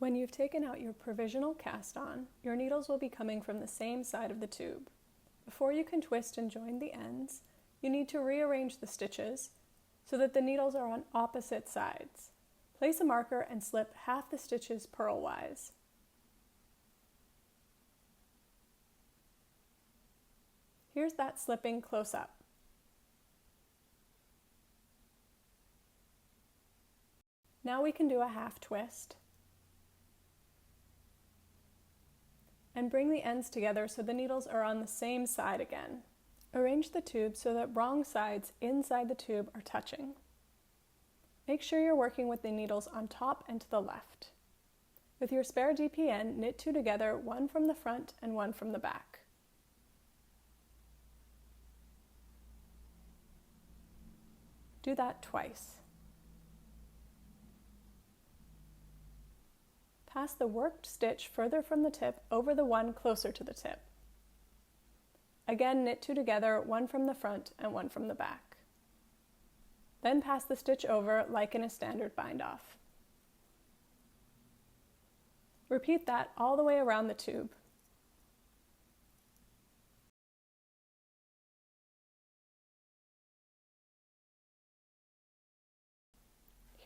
When you've taken out your provisional cast-on, your needles will be coming from the same side of the tube. Before you can twist and join the ends, you need to rearrange the stitches so that the needles are on opposite sides. Place a marker and slip half the stitches purlwise. Here's that slipping close up. Now we can do a half twist. And bring the ends together so the needles are on the same side again. Arrange the tube so that wrong sides inside the tube are touching. Make sure you're working with the needles on top and to the left. With your spare DPN, knit two together, one from the front and one from the back. Do that twice. Pass the worked stitch further from the tip over the one closer to the tip. Again, knit two together, one from the front and one from the back. Then pass the stitch over like in a standard bind-off. Repeat that all the way around the tube.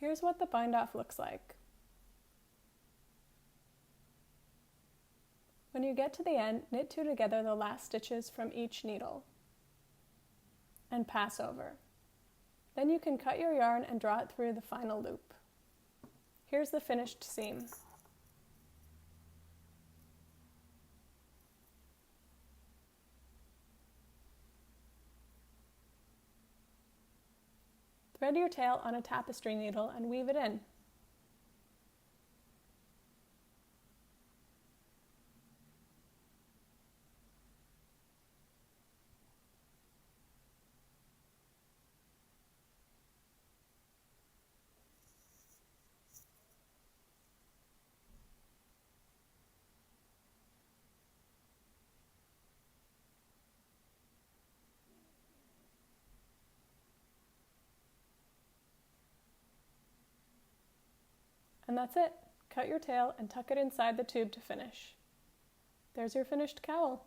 Here's what the bind-off looks like. When you get to the end, knit two together the last stitches from each needle and pass over. Then you can cut your yarn and draw it through the final loop. Here's the finished seam. Thread your tail on a tapestry needle and weave it in. And that's it. Cut your tail and tuck it inside the tube to finish. There's your finished cowl.